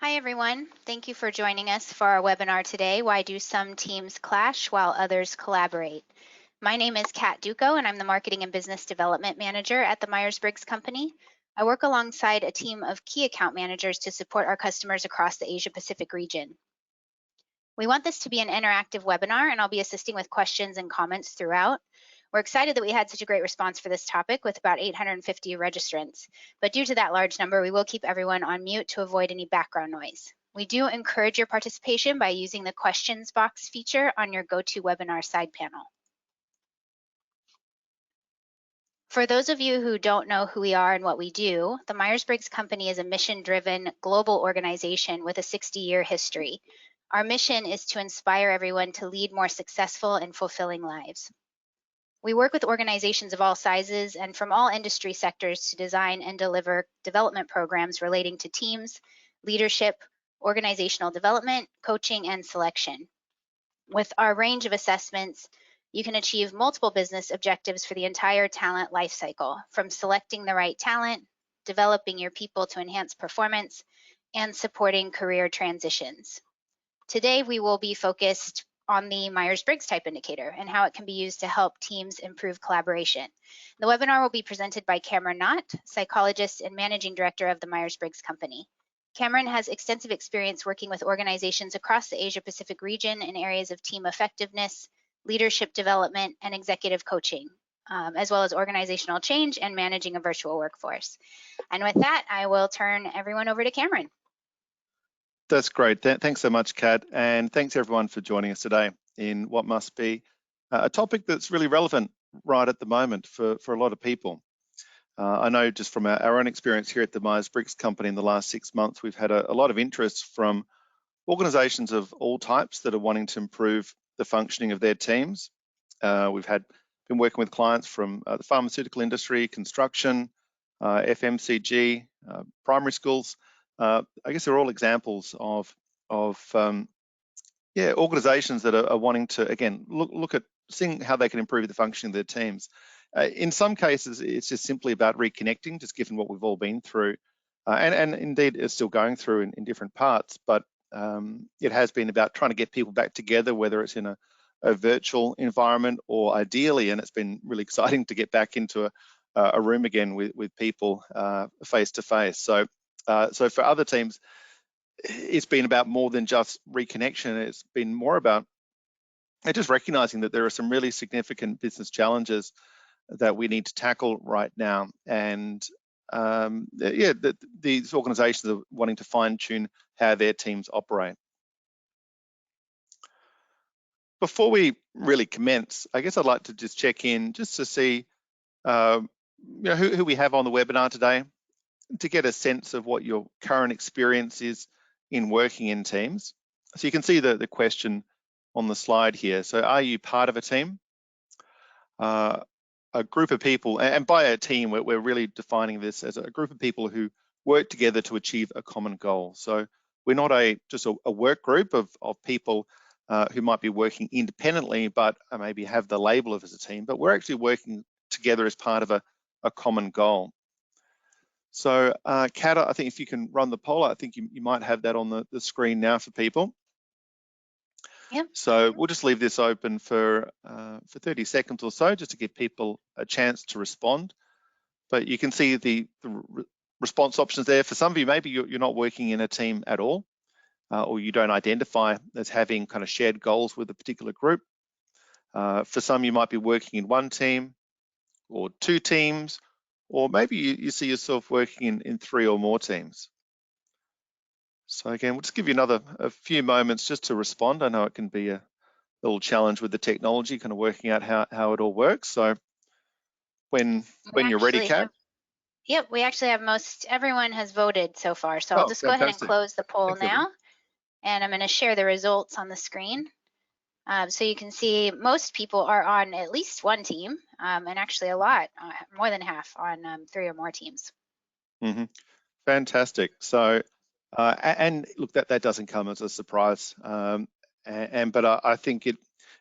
Hi, everyone. Thank you for joining us for our webinar today, Why Do Some Teams Clash While Others Collaborate? My name is Kat Duco, and I'm the Marketing and Business Development Manager at the Myers-Briggs Company. I work alongside a team of key account managers to support our customers across the Asia-Pacific region. We want this to be an interactive webinar, and I'll be assisting with questions and comments throughout. We're excited that we had such a great response for this topic with about 850 registrants, but due to that large number, we will keep everyone on mute to avoid any background noise. We do encourage your participation by using the questions box feature on your GoToWebinar side panel. For those of you who don't know who we are and what we do, the Myers-Briggs Company is a mission-driven global organization with a 60-year history. Our mission is to inspire everyone to lead more successful and fulfilling lives. We work with organizations of all sizes and from all industry sectors to design and deliver development programs relating to teams, leadership, organizational development, coaching, and selection. With our range of assessments, you can achieve multiple business objectives for the entire talent lifecycle, from selecting the right talent, developing your people to enhance performance, and supporting career transitions. Today, we will be focused on the Myers-Briggs type indicator and how it can be used to help teams improve collaboration. The webinar will be presented by Cameron Knott, psychologist and managing director of the Myers-Briggs Company. Cameron has extensive experience working with organizations across the Asia-Pacific region in areas of team effectiveness, leadership development, and executive coaching, as well as organizational change and managing a virtual workforce. And with that, I will turn everyone over to Cameron. That's great. Thanks so much, Kat, and thanks everyone for joining us today in what must be a topic that's really relevant right at the moment for a lot of people. I know just from our own experience here at the Myers-Briggs Company in the last 6 months, we've had a lot of interest from organizations of all types that are wanting to improve the functioning of their teams. We've been working with clients from the pharmaceutical industry, construction, FMCG, primary schools. I guess they're all examples of organizations that are wanting to, again, look at seeing how they can improve the functioning of their teams. In some cases, it's just simply about reconnecting, just given what we've all been through, and indeed it's still going through in different parts, but it has been about trying to get people back together, whether it's in a virtual environment or ideally, and it's been really exciting to get back into a room again with people face to face. So for other teams, it's been about more than just reconnection. It's been more about just recognizing that there are some really significant business challenges that we need to tackle right now. And these organizations are wanting to fine tune how their teams operate. Before we really commence, I guess I'd like to just check in just to see who we have on the webinar today, to get a sense of what your current experience is in working in teams. So you can see the question on the slide here. So are you part of a team? A group of people, and by a team, we're really defining this as a group of people who work together to achieve a common goal. So we're not just a work group of people who might be working independently, but maybe have the label of as a team, but we're actually working together as part of a common goal. So Kat, I think if you can run the poll, I think you might have that on the screen now for people. Yep. So we'll just leave this open for 30 seconds or so, just to give people a chance to respond. But you can see the response options there. For some of you, maybe you're not working in a team at all, or you don't identify as having kind of shared goals with a particular group. For some, you might be working in one team or two teams, or maybe you see yourself working in 3 or more teams. So again, we'll just give you a few moments just to respond. I know it can be a little challenge with the technology, kind of working out how it all works. So when you're ready, Kat. Yep, we actually have everyone has voted so far. So I'll just go ahead and close the poll now. And I'm going to share the results on the screen. So you can see most people are on at least one team, and actually a lot, more than half on 3 or more teams. Mm-hmm. Fantastic. So, and look, that doesn't come as a surprise, but I think it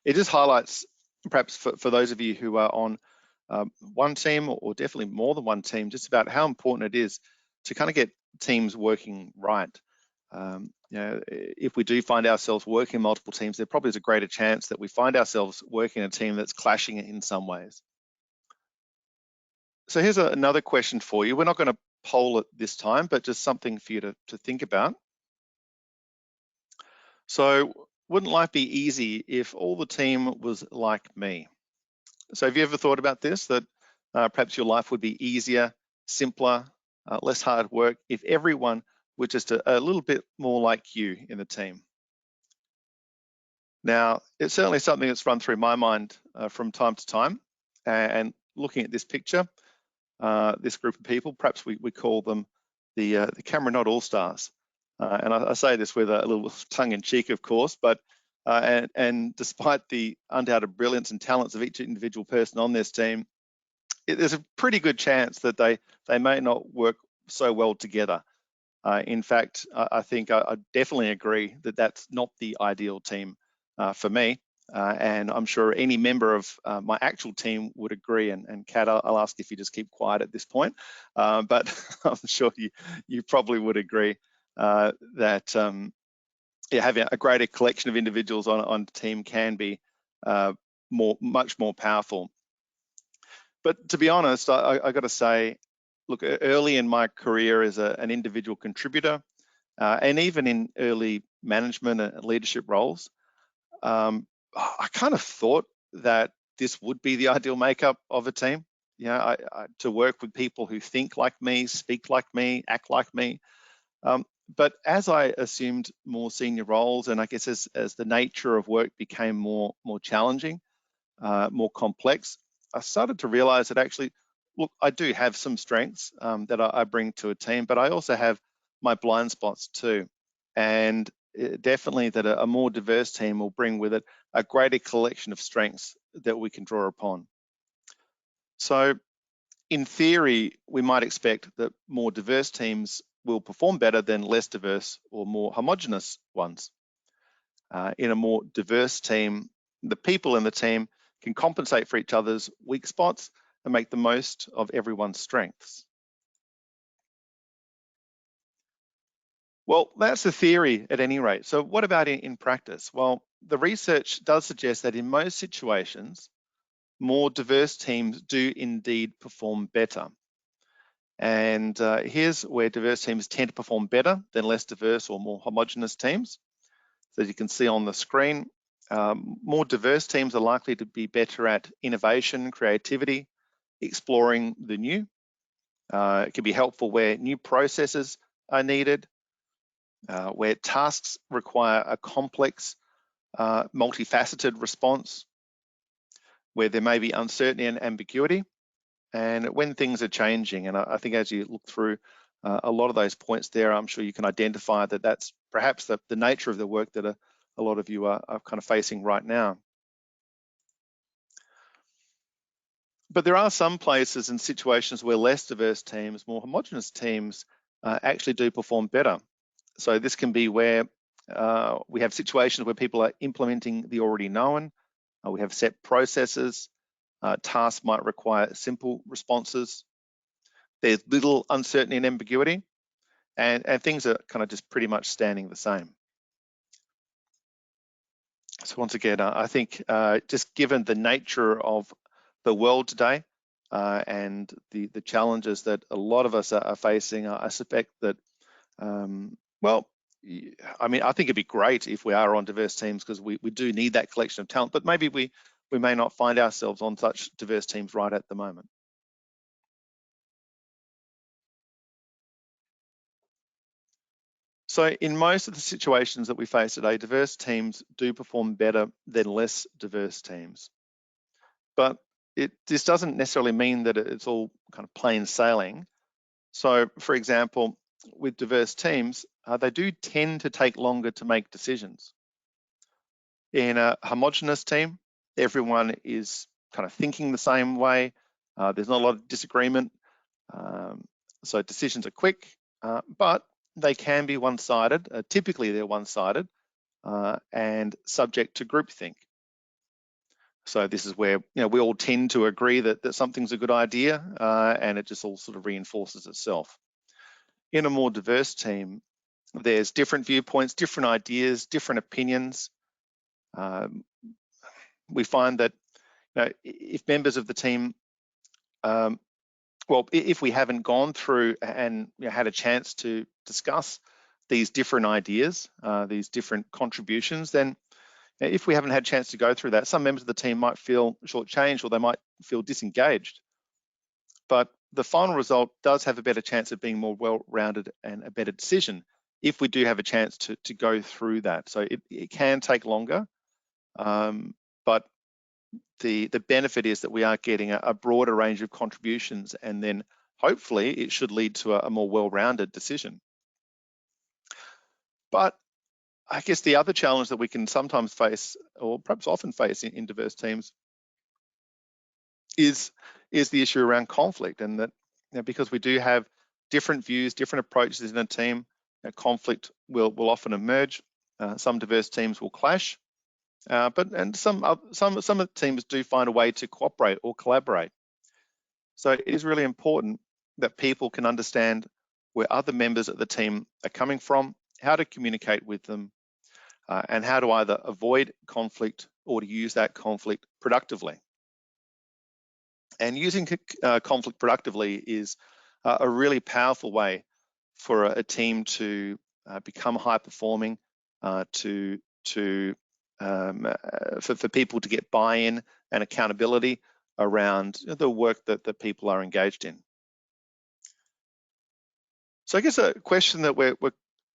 just highlights, perhaps for those of you who are on one team or definitely more than one team, just about how important it is to kind of get teams working right. If we do find ourselves working in multiple teams, there probably is a greater chance that we find ourselves working in a team that's clashing in some ways. So here's another question for you. We're not going to poll it this time, but just something for you to think about. So wouldn't life be easy if all the team was like me? So have you ever thought about this, that perhaps your life would be easier, simpler, less hard work if everyone were just a little bit more like you in the team? Now, it's certainly something that's run through my mind from time to time. And looking at this picture, this group of people, perhaps we call them the Camera Not All-Stars. And I say this with a little tongue in cheek, of course, but and despite the undoubted brilliance and talents of each individual person on this team, there's a pretty good chance that they may not work so well together. In fact, I think I definitely agree that that's not the ideal team for me. And I'm sure any member of my actual team would agree. And Kat, I'll ask if you just keep quiet at this point. But I'm sure you probably would agree that having a greater collection of individuals on a team can be much more powerful. But to be honest, I got to say, look, early in my career as an individual contributor, and even in early management and leadership roles, I kind of thought that this would be the ideal makeup of a team. To work with people who think like me, speak like me, act like me. But as I assumed more senior roles, and I guess as the nature of work became more challenging, more complex, I started to realize that actually, look, I do have some strengths that I bring to a team, but I also have my blind spots too. And definitely that a more diverse team will bring with it a greater collection of strengths that we can draw upon. So in theory, we might expect that more diverse teams will perform better than less diverse or more homogenous ones. In a more diverse team, the people in the team can compensate for each other's weak spots and make the most of everyone's strengths. Well, that's the theory at any rate. So what about in practice? Well, the research does suggest that in most situations, more diverse teams do indeed perform better. And here's where diverse teams tend to perform better than less diverse or more homogenous teams. So as you can see on the screen, more diverse teams are likely to be better at innovation, creativity, exploring the new. It can be helpful where new processes are needed, where tasks require a complex, multifaceted response, where there may be uncertainty and ambiguity, and when things are changing. And I think as you look through a lot of those points there, I'm sure you can identify that that's perhaps the nature of the work that a lot of you are kind of facing right now. But there are some places and situations where less diverse teams, more homogenous teams, actually do perform better. So this can be where we have situations where people are implementing the already known. We have set processes. Tasks might require simple responses. There's little uncertainty and ambiguity, and things are kind of just pretty much standing the same. So once again, I think just given the nature of the world today and the challenges that a lot of us are facing, I suspect that, well, I mean, I think it'd be great if we are on diverse teams because we do need that collection of talent, but maybe we may not find ourselves on such diverse teams right at the moment. So in most of the situations that we face today, diverse teams do perform better than less diverse teams. But this doesn't necessarily mean that it's all kind of plain sailing. So for example, with diverse teams, they do tend to take longer to make decisions. In a homogenous team, everyone is kind of thinking the same way. There's not a lot of disagreement. So decisions are quick, but they can be one-sided. Typically, they're one-sided and subject to groupthink. So this is where we all tend to agree that something's a good idea, and it just all sort of reinforces itself. In a more diverse team, There's different viewpoints, different ideas, different opinions. We find that if members of the team, well, if we haven't gone through and had a chance to discuss these different ideas, these different contributions, then if we haven't had a chance to go through that, some members of the team might feel shortchanged or they might feel disengaged. But the final result does have a better chance of being more well-rounded and a better decision if we do have a chance to go through that. So it can take longer, but the benefit is that we are getting a broader range of contributions, and then hopefully it should lead to a more well-rounded decision. But I guess the other challenge that we can sometimes face, or perhaps often face in diverse teams, is the issue around conflict, and that because we do have different views, different approaches in a team, conflict will often emerge. Some diverse teams will clash, but some of the teams do find a way to cooperate or collaborate. So it is really important that people can understand where other members of the team are coming from, how to communicate with them, and how to either avoid conflict or to use that conflict productively. And using conflict productively is a really powerful way for a team to become high performing, for people to get buy-in and accountability around the work that people are engaged in. So I guess a question that we're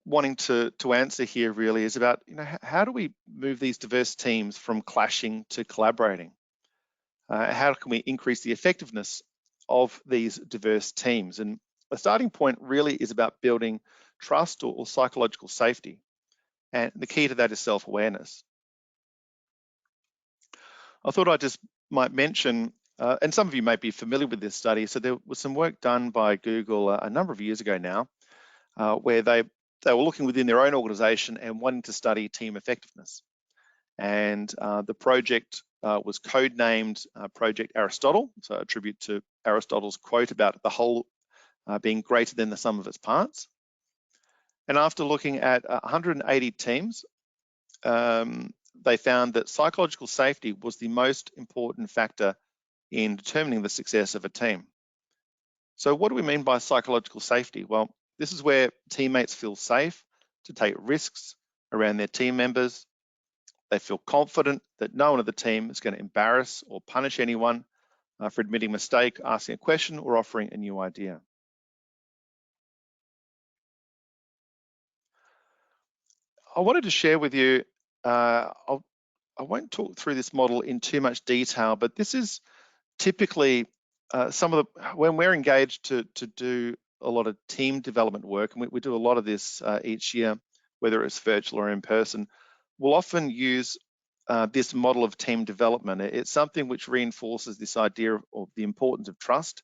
wanting to answer here really is about how do we move these diverse teams from clashing to collaborating? How can we increase the effectiveness of these diverse teams? And the starting point really is about building trust or psychological safety. And the key to that is self-awareness. I thought I just might mention, and some of you may be familiar with this study, so there was some work done by Google a number of years ago now, where they were looking within their own organization and wanting to study team effectiveness. And the project was codenamed Project Aristotle, so a tribute to Aristotle's quote about the whole being greater than the sum of its parts. And after looking at 180 teams, they found that psychological safety was the most important factor in determining the success of a team. So what do we mean by psychological safety? Well, this is where teammates feel safe to take risks around their team members. They feel confident that no one of the team is going to embarrass or punish anyone for admitting a mistake, asking a question, or offering a new idea. I wanted to share with you, I won't talk through this model in too much detail, but this is typically when we're engaged to do a lot of team development work, and we do a lot of this each year, whether it's virtual or in person, we'll often use this model of team development. It's something which reinforces this idea of the importance of trust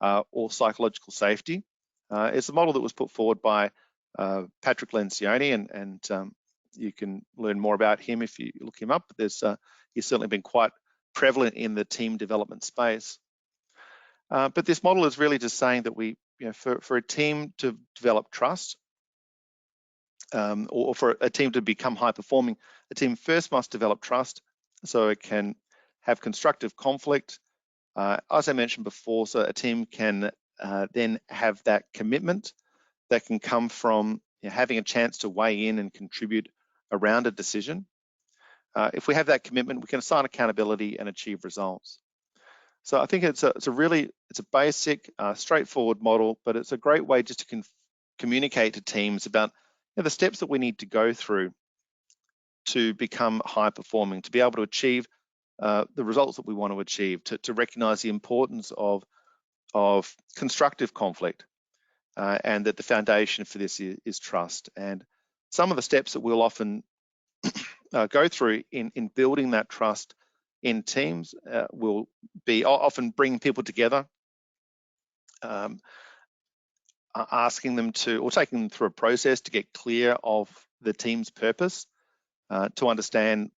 or psychological safety. It's a model that was put forward by Patrick Lencioni, and you can learn more about him if you look him up. But he's certainly been quite prevalent in the team development space. But this model is really just saying that for a team to develop trust, or for a team to become high performing, a team first must develop trust so it can have constructive conflict. As I mentioned before, so a team can then have that commitment that can come from having a chance to weigh in and contribute around a decision. If we have that commitment, we can assign accountability and achieve results. So I think it's a basic, straightforward model, but it's a great way just to communicate to teams about the steps that we need to go through to become high performing, to be able to achieve the results that we want to achieve, to recognize the importance of constructive conflict, and that the foundation for this is trust. And some of the steps that we'll often go through in building that trust in teams will be often bringing people together, asking them to, or taking them through a process to get clear of the team's purpose, to understand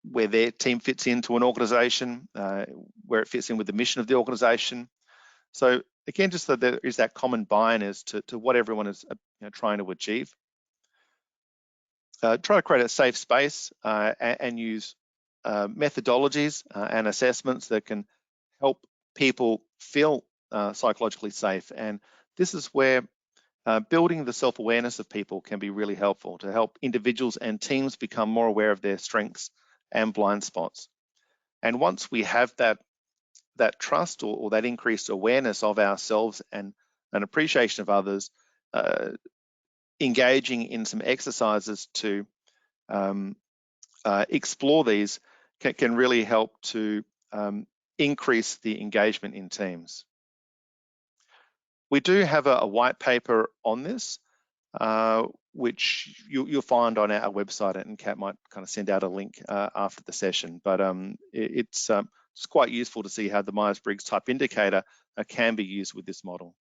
where their team fits into an organization, where it fits in with the mission of the organization. So again, just so there is that common buy-in as to what everyone is trying to achieve. try to create a safe space and use methodologies and assessments that can help people feel psychologically safe. And this is where building the self-awareness of people can be really helpful to help individuals and teams become more aware of their strengths and blind spots. And once we have that trust or that increased awareness of ourselves and an appreciation of others, engaging in some exercises to explore these can really help to increase the engagement in teams. We do have a white paper on this, which you'll find on our website, and Kat might kind of send out a link after the session. But it's quite useful to see how the Myers-Briggs type indicator can be used with this model.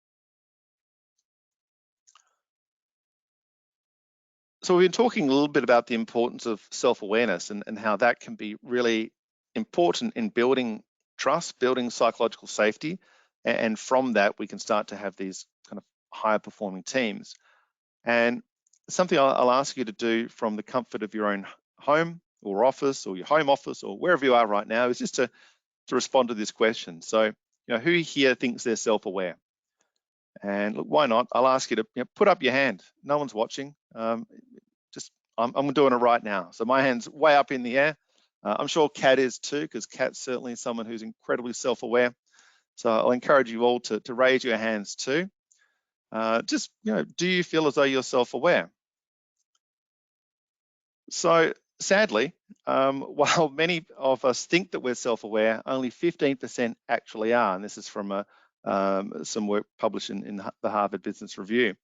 So we've been talking a little bit about the importance of self-awareness and how that can be really important in building trust, building psychological safety, and from that we can start to have these kind of higher performing teams. And something I'll ask you to do from the comfort of your own home or office or your home office or wherever you are right now is just to respond to this question. So, who here thinks they're self-aware? And look, why not? I'll ask you to put up your hand. No one's watching. I'm doing it right now. So my hand's way up in the air. I'm sure Kat is too, because Kat's certainly someone who's incredibly self-aware. So I'll encourage you all to raise your hands too. Do you feel as though you're self-aware? So sadly, while many of us think that we're self-aware, only 15% actually are. And this is from some work published in the Harvard Business Review.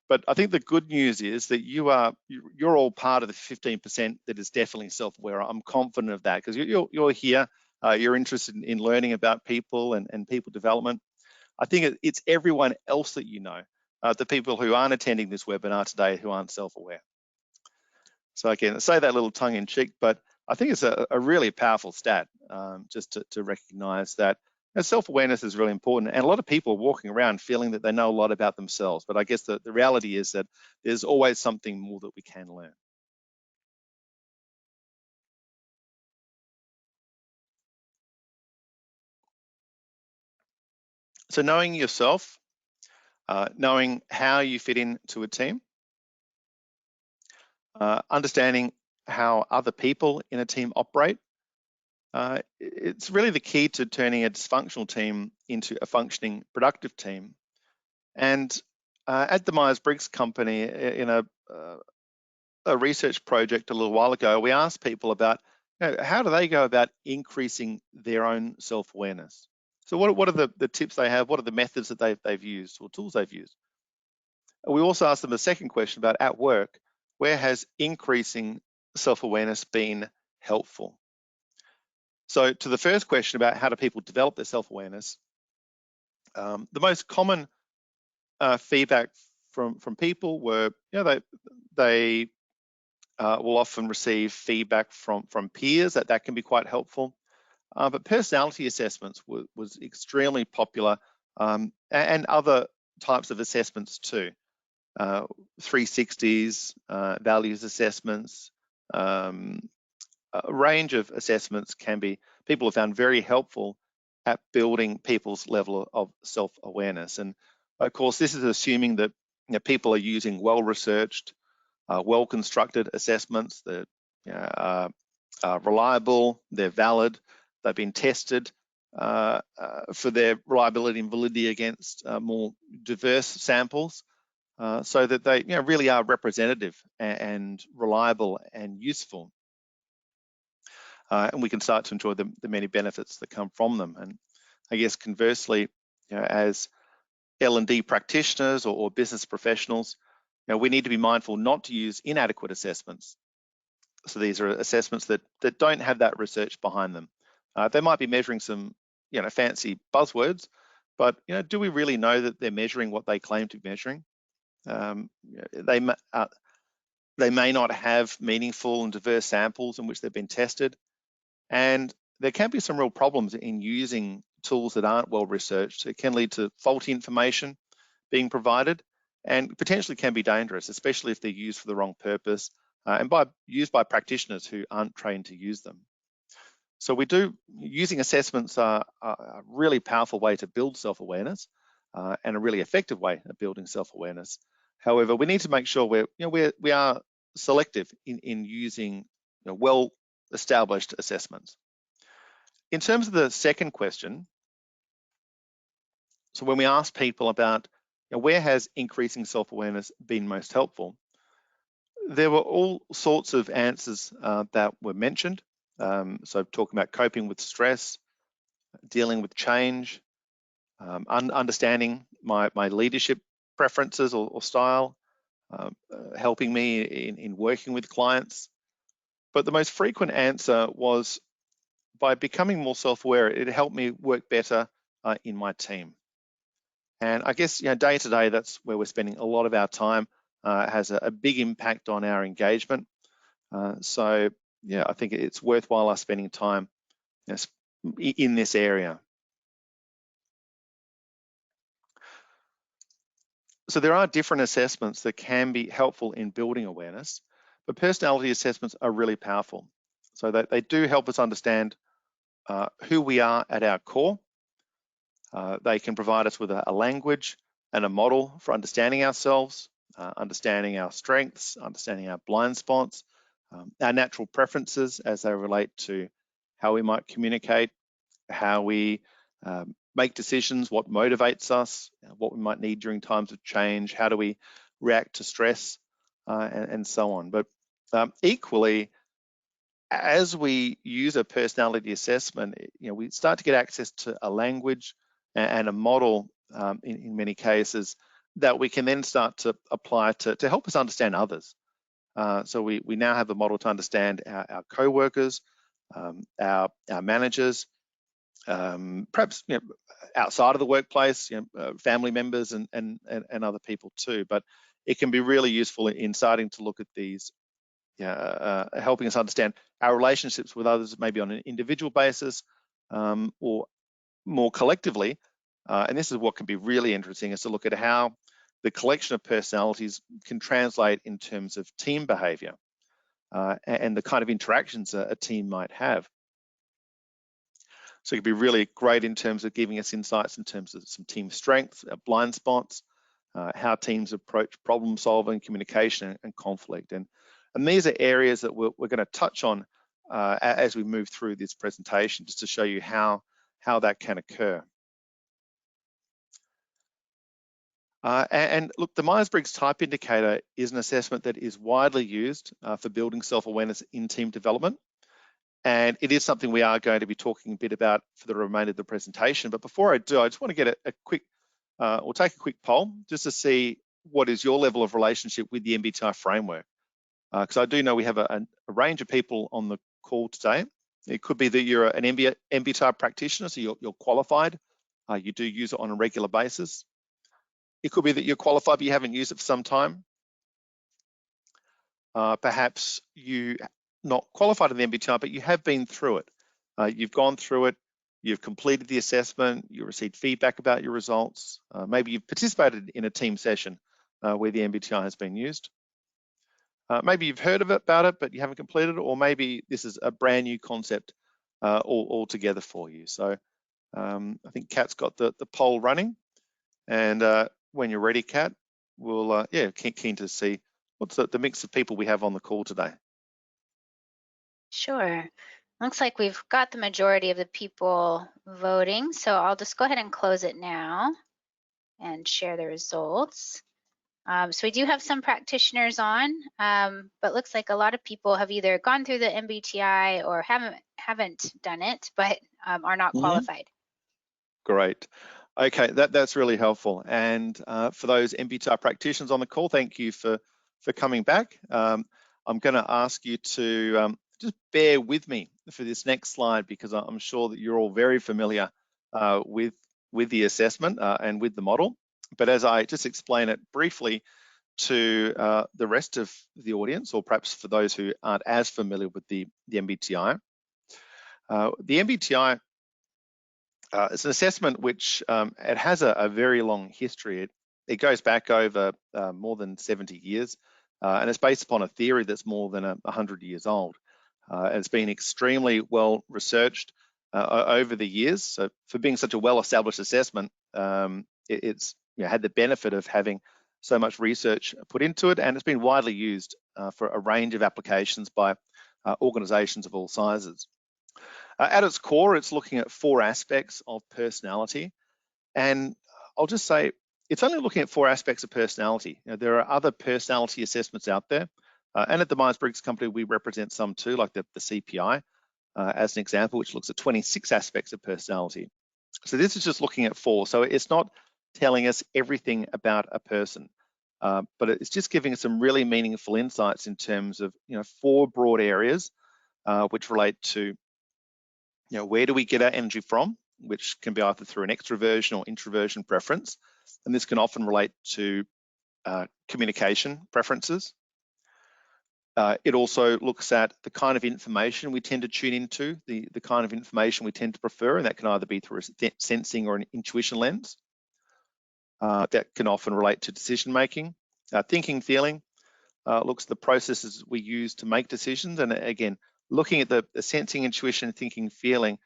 But I think the good news is that you're all part of the 15% that is definitely self-aware. I'm confident of that because you're here, you're interested in learning about people and people development. I think it's everyone else that you know, the people who aren't attending this webinar today who aren't self-aware. So again, I say that a little tongue in cheek, but I think it's a really powerful stat just to recognize that self-awareness is really important. And a lot of people are walking around feeling that they know a lot about themselves. But I guess the reality is that there's always something more that we can learn. So knowing yourself, knowing how you fit into a team, understanding how other people in a team operate, it's really the key to turning a dysfunctional team into a functioning, productive team. And at the Myers-Briggs company, in a research project a little while ago, we asked people about how do they go about increasing their own self-awareness. So what are the tips they have? What are the methods that they've used or tools they've used? We also asked them a second question about at work, where has increasing self-awareness been helpful? So to the first question about how do people develop their self-awareness, the most common feedback from people were, they will often receive feedback from peers that can be quite helpful. But personality assessments was extremely popular, and other types of assessments too. 360s, values assessments, a range of assessments people have found very helpful at building people's level of self-awareness. And of course, this is assuming that people are using well-researched, well-constructed assessments that are reliable, they're valid, they've been tested for their reliability and validity against more diverse samples, so that they really are representative and reliable and useful. And we can start to enjoy the many benefits that come from them. And I guess conversely, as L&D practitioners or business professionals, we need to be mindful not to use inadequate assessments. So these are assessments that don't have that research behind them. They might be measuring some fancy buzzwords, but do we really know that they're measuring what they claim to be measuring? They may not have meaningful and diverse samples in which they've been tested. And there can be some real problems in using tools that aren't well researched. It can lead to faulty information being provided and potentially can be dangerous, especially if they're used for the wrong purpose and used by practitioners who aren't trained to use them. So using assessments are a really powerful way to build self-awareness and a really effective way of building self-awareness. However, we need to make sure we are selective in using well-established assessments. In terms of the second question, so when we ask people about where has increasing self-awareness been most helpful, there were all sorts of answers that were mentioned. So talking about coping with stress, dealing with change, understanding my leadership preferences or style, helping me in working with clients. But the most frequent answer was, by becoming more self-aware, it helped me work better in my team. And I guess day to day, that's where we're spending a lot of our time. Has a big impact on our engagement. So yeah, I think it's worthwhile us spending time in this area. So there are different assessments that can be helpful in building awareness, but personality assessments are really powerful. So that they do help us understand who we are at our core. They can provide us with a language and a model for understanding ourselves, understanding our strengths, understanding our blind spots, our natural preferences as they relate to how we might communicate, how we make decisions, what motivates us, what we might need during times of change, how do we react to stress, and so on. But equally, as we use a personality assessment, we start to get access to a language and a model in many cases that we can then start to apply to help us understand others. So we now have a model to understand our co-workers, our managers, perhaps outside of the workplace, family members and other people too. But it can be really useful in starting to look at these, helping us understand our relationships with others, maybe on an individual basis or more collectively. And this is what can be really interesting, is to look at how the collection of personalities can translate in terms of team behavior and the kind of interactions a team might have. So it could be really great in terms of giving us insights in terms of some team strengths, blind spots, how teams approach problem solving, communication, and conflict. And these are areas that we're going to touch on as we move through this presentation, just to show you how that can occur. And look, the Myers-Briggs Type Indicator is an assessment that is widely used for building self-awareness in team development. And it is something we are going to be talking a bit about for the remainder of the presentation. But before I do, I just want to get a quick, or take a quick poll just to see what is your level of relationship with the Mbti framework. Because I do know we have a range of people on the call today. It could be that you're an Mbti practitioner, so you're qualified. You do use it on a regular basis. It could be that you're qualified, but you haven't used it for some time. Perhaps you not qualified in the Mbti, but you have been through it. You've gone through it, you've completed the assessment, you received feedback about your results. Maybe you've participated in a team session where the Mbti has been used. Maybe you've heard about it, but you haven't completed it, or maybe this is a brand new concept altogether for you. So I think Kat's got the poll running, and when you're ready, Kat, we'll, keen to see what's the mix of people we have on the call today. Sure. Looks like we've got the majority of the people voting, so I'll just go ahead and close it now and share the results. So we do have some practitioners on, but looks like a lot of people have either gone through the MBTI or haven't done it, but are not qualified. Great. Okay, that's really helpful. And for those MBTI practitioners on the call, thank you for coming back. I'm going to ask you to just bear with me for this next slide, because I'm sure that you're all very familiar with the assessment and with the model. But as I just explain it briefly to the rest of the audience, or perhaps for those who aren't as familiar with the MBTI, the MBTI it's an assessment which it has a very long history. It goes back over more than 70 years. and it's based upon a theory that's more than 100 years old. It's been extremely well researched over the years. So for being such a well-established assessment, it's had the benefit of having so much research put into it, and it's been widely used for a range of applications by organizations of all sizes. At its core, it's looking at 4 aspects of personality, and I'll just say it's only looking at 4 aspects of personality. There are other personality assessments out there, and at the Myers-Briggs company, we represent some too, like the CPI, as an example, which looks at 26 aspects of personality. So this is just looking at 4. So it's not telling us everything about a person, but it's just giving us some really meaningful insights in terms of 4 broad areas, which relate to where do we get our energy from, which can be either through an extroversion or introversion preference, and this can often relate to communication preferences. It also looks at the kind of information we tend to tune into, the kind of information we tend to prefer, and that can either be through a sensing or an intuition lens. That can often relate to decision making. Thinking, feeling looks at the processes we use to make decisions, and again, looking at the sensing, intuition, thinking, feeling,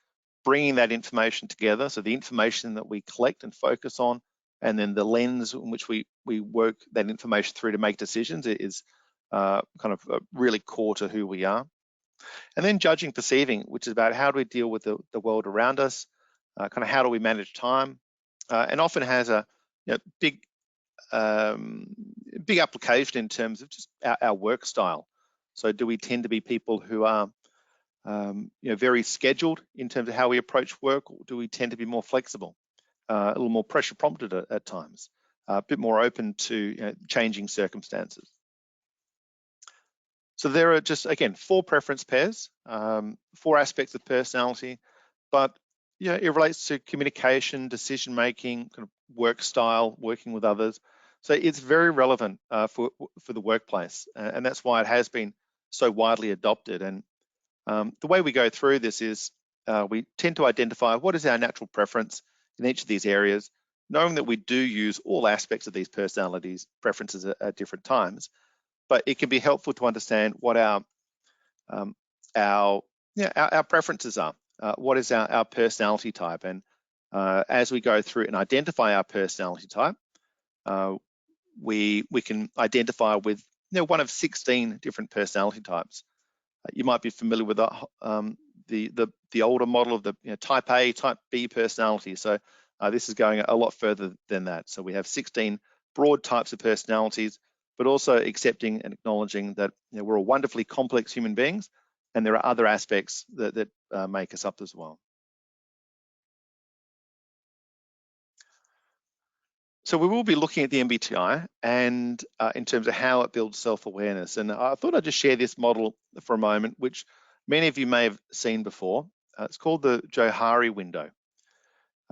bringing that information together. So the information that we collect and focus on, and then the lens in which we work that information through to make decisions is kind of really core to who we are. And then judging, perceiving, which is about how do we deal with the world around us, kind of how do we manage time, and often has a big application in terms of just our work style. So do we tend to be people who are very scheduled in terms of how we approach work, or do we tend to be more flexible, a little more pressure prompted at times, a bit more open to changing circumstances? So there are just, again, 4 preference pairs, 4 aspects of personality, but it relates to communication, decision making, kind of work style, working with others. So it's very relevant for the workplace, and that's why it has been so widely adopted. And the way we go through this is we tend to identify what is our natural preference in each of these areas, knowing that we do use all aspects of these personalities preferences at different times. But it can be helpful to understand what our preferences are. What is our personality type? And as we go through and identify our personality type, we can identify with one of 16 different personality types. You might be familiar with the older model of the type A, type B personality. So this is going a lot further than that. So we have 16 broad types of personalities, but also accepting and acknowledging that we're all wonderfully complex human beings, and there are other aspects that make us up as well. So we will be looking at the Mbti and in terms of how it builds self-awareness. And I thought I'd just share this model for a moment, which many of you may have seen before. It's called the Johari Window.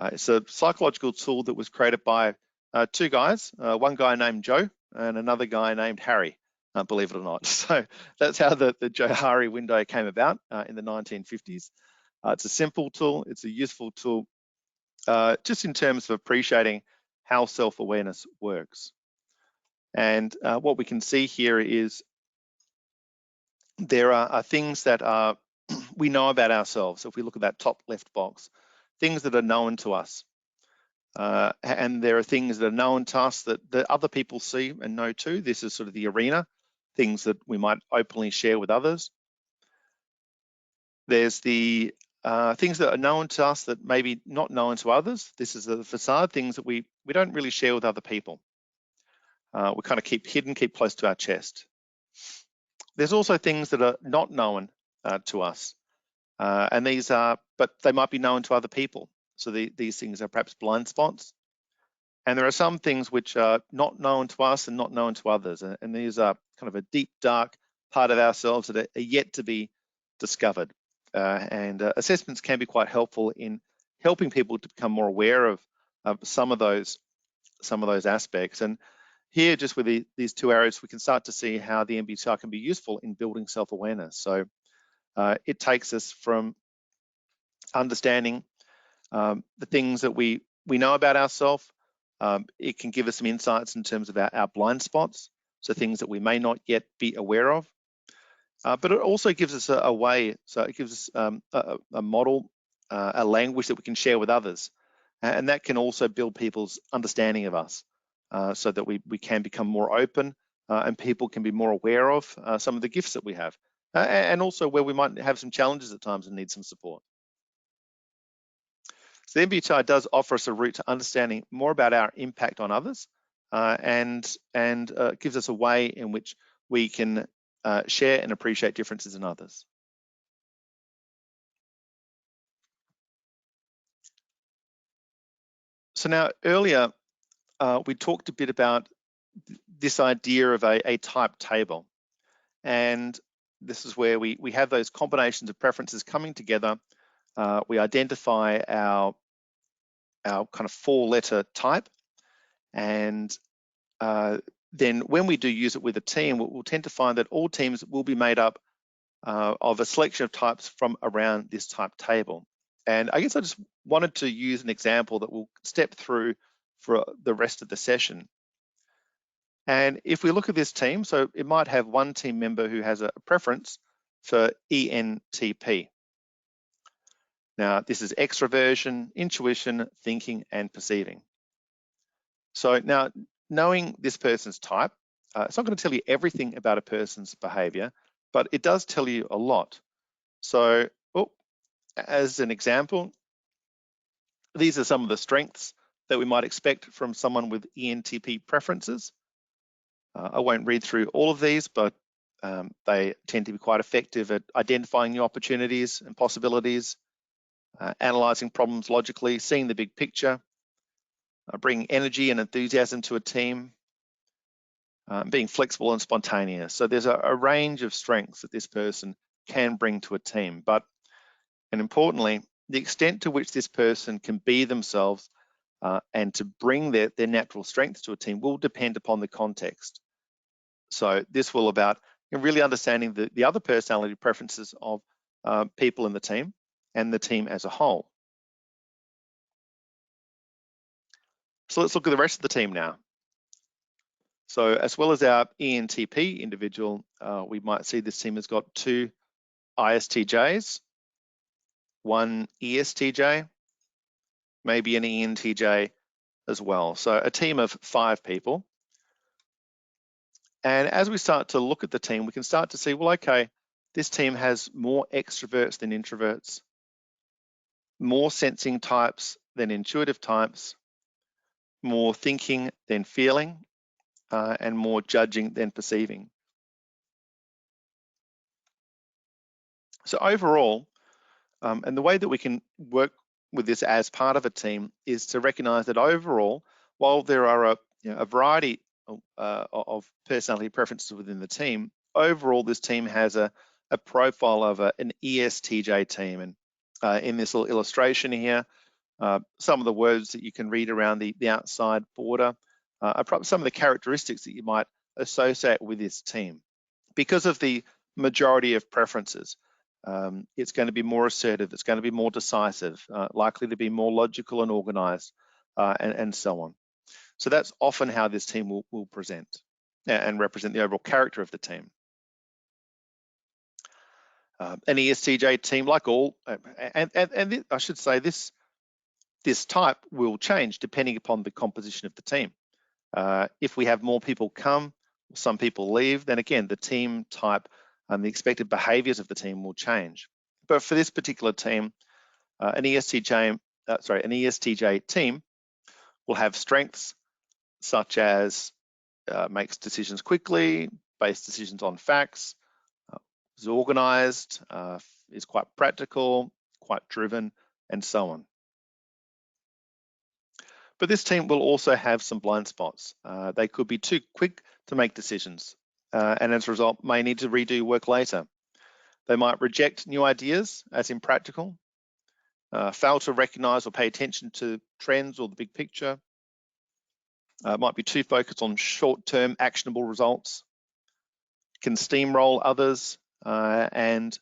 It's a psychological tool that was created by 2 guys, one guy named Joe and another guy named Harry, believe it or not. So that's how the Johari Window came about in the 1950s. It's a simple tool, it's a useful tool, just in terms of appreciating how self-awareness works. And what we can see here is there are things that we know about ourselves. So if we look at that top left box, things that are known to us. And there are things that are known to us that other people see and know too. This is sort of the arena, things that we might openly share with others. There's the things that are known to us that maybe not known to others. This is the facade, things that we don't really share with other people. We kind of keep hidden, keep close to our chest. There's also things that are not known to us. And these are, but they might be known to other people. So these things are perhaps blind spots. And there are some things which are not known to us and not known to others. And these are kind of a deep, dark part of ourselves that are yet to be discovered. And assessments can be quite helpful in helping people to become more aware of some of those aspects. And here, just with these 2 areas, we can start to see how the Mbti can be useful in building self-awareness. So it takes us from understanding the things that we know about ourselves. It can give us some insights in terms of our blind spots. so things that we may not yet be aware of. But it also gives us a way, so it gives us a model, a language that we can share with others. And that can also build people's understanding of us so that we can become more open and people can be more aware of some of the gifts that we have. And also where we might have some challenges at times and need some support. So the MBTI does offer us a route to understanding more about our impact on others and gives us a way in which we can share and appreciate differences in others. So now earlier, we talked a bit about this idea of a type table. And this is where we have those combinations of preferences coming together. We identify our kind of 4-letter type. And then when we do use it with a team, we'll tend to find that all teams will be made up of a selection of types from around this type table. And I guess I just wanted to use an example that we'll step through for the rest of the session. And if we look at this team, so it might have one team member who has a preference for ENTP. Now, this is extroversion, intuition, thinking, and perceiving. So now, knowing this person's type, it's not going to tell you everything about a person's behavior, but it does tell you a lot. So, as an example, these are some of the strengths that we might expect from someone with ENTP preferences. I won't read through all of these, but they tend to be quite effective at identifying new opportunities and possibilities, analysing problems logically, seeing the big picture, bringing energy and enthusiasm to a team, being flexible and spontaneous. So there's a range of strengths that this person can bring to a team. And importantly, the extent to which this person can be themselves and to bring their natural strengths to a team will depend upon the context. So this will about really understanding the other personality preferences of people in the team and the team as a whole. So let's look at the rest of the team now. So as well as our ENTP individual, we might see this team has got 2 ISTJs, 1 ESTJ, maybe an ENTJ as well. So a team of 5 people. And as we start to look at the team, we can start to see, well, okay, this team has more extroverts than introverts, more sensing types than intuitive types, more thinking than feeling, and more judging than perceiving. So overall, and the way that we can work with this as part of a team is to recognize that overall, while there are a variety of personality preferences within the team, overall this team has a profile of an ESTJ team. And in this little illustration here, some of the words that you can read around the outside border are some of the characteristics that you might associate with this team. Because of the majority of preferences, it's going to be more assertive, it's going to be more decisive, likely to be more logical and organized, and so on. So that's often how this team will present and represent the overall character of the team. An ESTJ team, like all, and I should say this type will change depending upon the composition of the team. If we have more people come, some people leave, then again, the team type and the expected behaviors of the team will change. But for this particular team, an ESTJ team will have strengths such as makes decisions quickly, based decisions on facts, is organized, is quite practical, quite driven, and so on. But this team will also have some blind spots. They could be too quick to make decisions, and as a result, may need to redo work later. They might reject new ideas as impractical, fail to recognize or pay attention to trends or the big picture, might be too focused on short-term actionable results, can steamroll others, and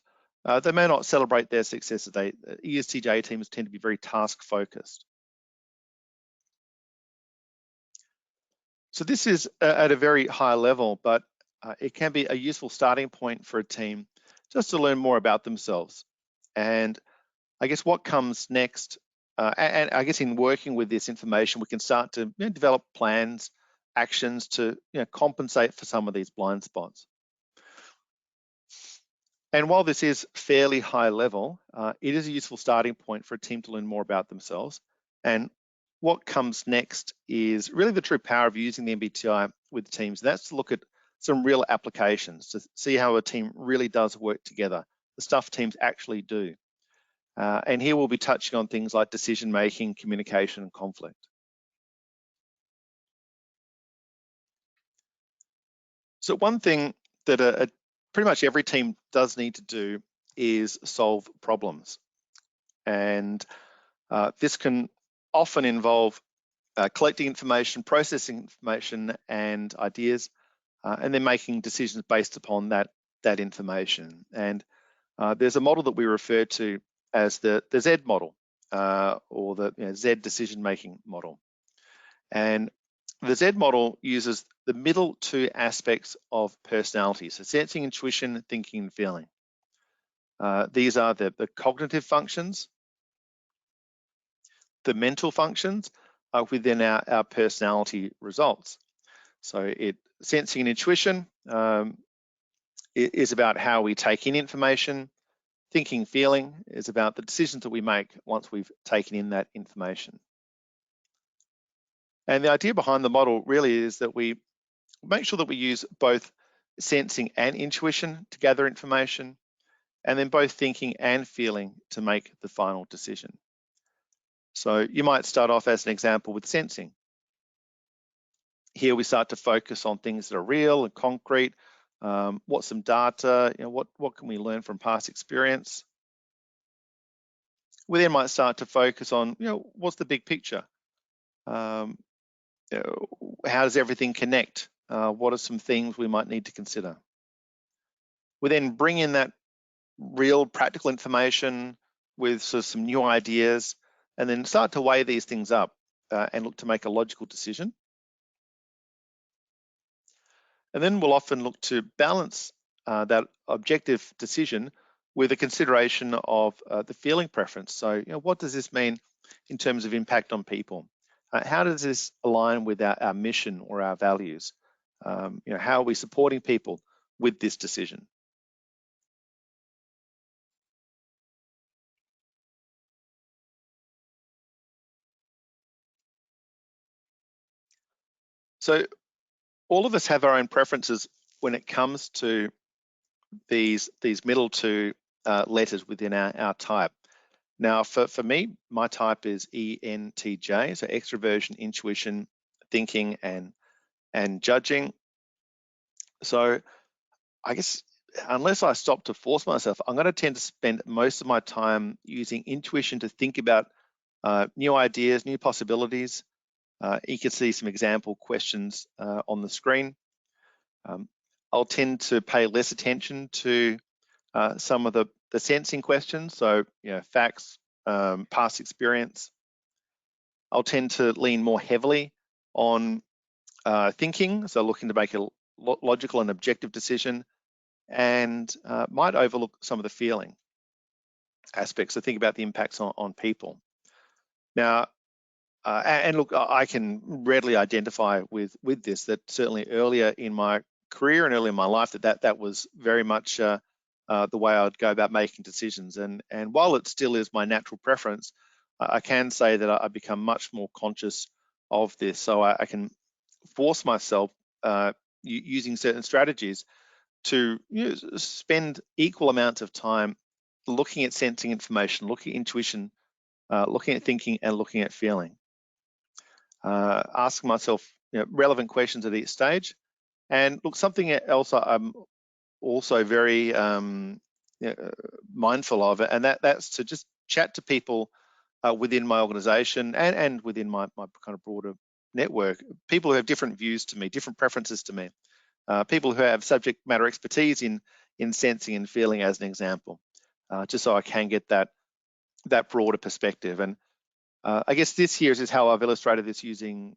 they may not celebrate their successes. ESTJ teams tend to be very task-focused. So this is at a very high level, but it can be a useful starting point for a team just to learn more about themselves. And I guess what comes next, and I guess in working with this information, we can start to develop plans, actions to compensate for some of these blind spots. And while this is fairly high level, it is a useful starting point for a team to learn more about themselves. And what comes next is really the true power of using the MBTI with teams. That's to look at some real applications to see how a team really does work together, the stuff teams actually do. And here we'll be touching on things like decision-making, communication, and conflict. So one thing that pretty much every team does need to do is solve problems. And this can often involve collecting information, processing information and ideas, and then making decisions based upon that information. And there's a model that we refer to as the Zed Model, or the Zed decision-making model. And the Zed Model uses the middle two aspects of personality, so sensing, intuition, thinking, and feeling. These are the cognitive functions, the mental functions within our personality results. So sensing and intuition is about how we take in information. Thinking, feeling is about the decisions that we make once we've taken in that information. And the idea behind the model really is that we make sure that we use both sensing and intuition to gather information, and then both thinking and feeling to make the final decision. So you might start off as an example with sensing. Here we start to focus on things that are real and concrete. What's some data? What can we learn from past experience? We then might start to focus on, what's the big picture? How does everything connect? What are some things we might need to consider? We then bring in that real practical information with sort of some new ideas, and then start to weigh these things up and look to make a logical decision. And then we'll often look to balance that objective decision with a consideration of the feeling preference. So, what does this mean in terms of impact on people? How does this align with our mission or our values? How are we supporting people with this decision? So all of us have our own preferences when it comes to these middle two letters within our type. Now, for me, my type is ENTJ, so extroversion, intuition, thinking, and judging. So I guess unless I stop to force myself, I'm going to tend to spend most of my time using intuition to think about new ideas, new possibilities. You can see some example questions on the screen. I'll tend to pay less attention to some of the sensing questions, so facts, past experience. I'll tend to lean more heavily on thinking, so looking to make a logical and objective decision, and might overlook some of the feeling aspects, so think about the impacts on people. Now, and look, I can readily identify with this, that certainly earlier in my career and early in my life that was very much the way I would go about making decisions. And while it still is my natural preference, I can say that I've become much more conscious of this. So I can force myself using certain strategies to spend equal amounts of time looking at sensing information, looking at intuition, looking at thinking, and looking at feeling. Asking myself relevant questions at each stage. And look, something else I'm also very mindful of, and that's to just chat to people within my organization and within my kind of broader network, people who have different views to me, different preferences to me, people who have subject matter expertise in sensing and feeling, as an example, just so I can get that broader perspective. And I guess this here is how I've illustrated this using,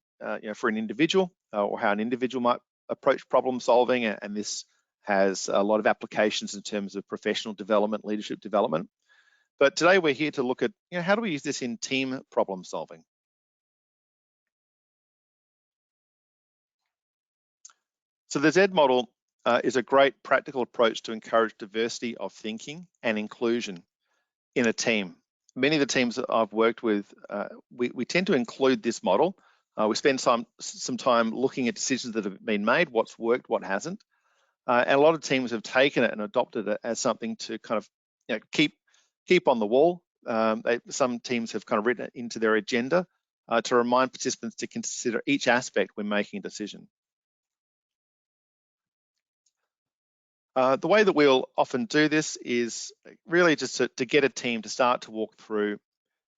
for an individual or how an individual might approach problem solving, and this has a lot of applications in terms of professional development, leadership development. But today we're here to look at, how do we use this in team problem solving? So the Zed model is a great practical approach to encourage diversity of thinking and inclusion in a team. Many of the teams that I've worked with, we tend to include this model. We spend some time looking at decisions that have been made, what's worked, what hasn't. And a lot of teams have taken it and adopted it as something to kind of keep on the wall. Some teams have kind of written it into their agenda to remind participants to consider each aspect when making a decision. The way that we'll often do this is really just to get a team to start to walk through,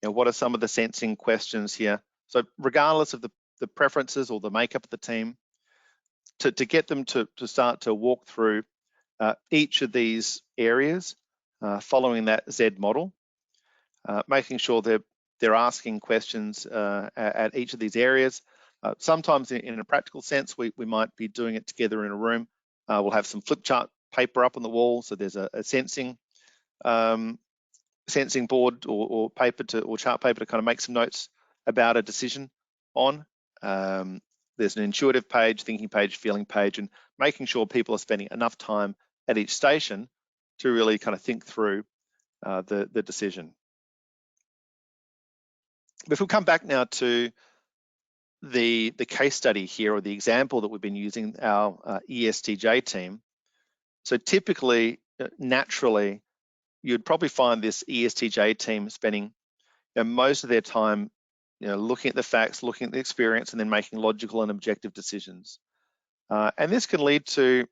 what are some of the sensing questions here. So regardless of the preferences or the makeup of the team, to get them to start to walk through each of these areas following that Zed model, making sure they're asking questions at each of these areas. Sometimes in a practical sense, we might be doing it together in a room. We'll have some flip chart paper up on the wall, so there's a sensing board or paper or chart paper to kind of make some notes about a decision on. There's an intuitive page, thinking page, feeling page, and making sure people are spending enough time at each station to really kind of think through the decision. But if we come back now to the case study here, or the example that we've been using, our ESTJ team. So typically, naturally, you'd probably find this ESTJ team spending most of their time looking at the facts, looking at the experience, and then making logical and objective decisions. And this can lead to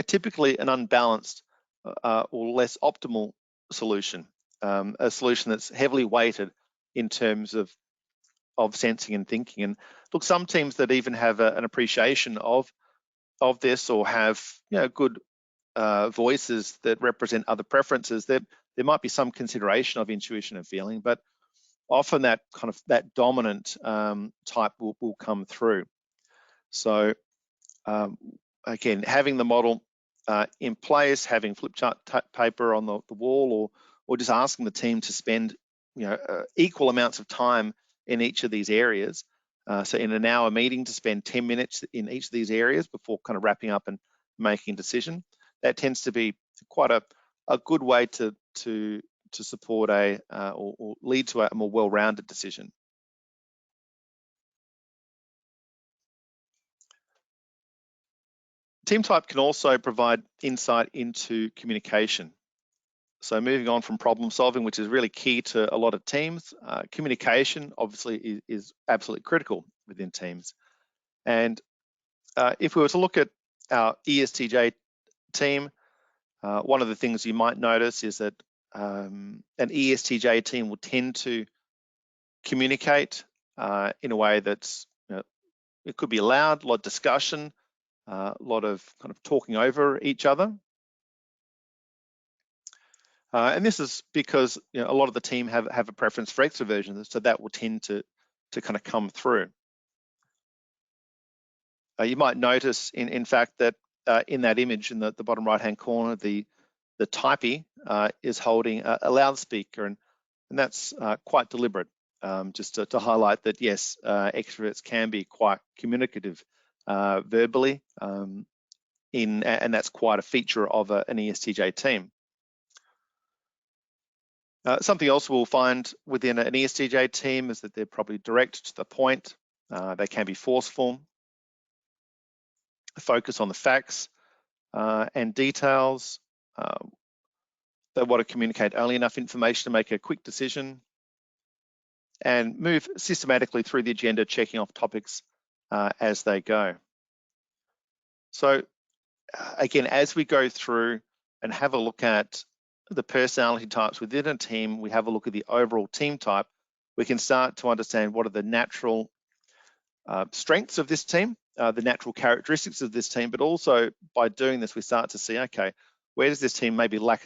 typically an unbalanced or less optimal solution, a solution that's heavily weighted in terms of sensing and thinking. And look, some teams that even have an appreciation of this, or have good voices that represent other preferences, that there might be some consideration of intuition and feeling, but often that dominant type will come through. So again, having the model in place, having flip chart paper on the wall, or just asking the team to spend equal amounts of time in each of these areas. So in an hour meeting, to spend 10 minutes in each of these areas before kind of wrapping up and making a decision. That tends to be quite a good way to support or lead to a more well-rounded decision. Team type can also provide insight into communication. So moving on from problem solving, which is really key to a lot of teams, communication obviously is absolutely critical within teams. And if we were to look at our ESTJ team, one of the things you might notice is that an ESTJ team will tend to communicate in a way that's, it could be loud, a lot of discussion, a lot of kind of talking over each other. And this is because a lot of the team have a preference for extroversion, so that will tend to kind of come through. You might notice, in fact, that in that image in the bottom right-hand corner, the typee is holding a loudspeaker, and that's quite deliberate, just to highlight that, yes, extroverts can be quite communicative verbally, and that's quite a feature of an ESTJ team. Something else we'll find within an ESTJ team is that they're probably direct to the point. They can be forceful, focus on the facts and details. They want to communicate only enough information to make a quick decision, and move systematically through the agenda, checking off topics as they go. So again, as we go through and have a look at the personality types within a team, we have a look at the overall team type, we can start to understand what are the natural strengths of this team, the natural characteristics of this team, but also by doing this, we start to see, okay, where does this team maybe lack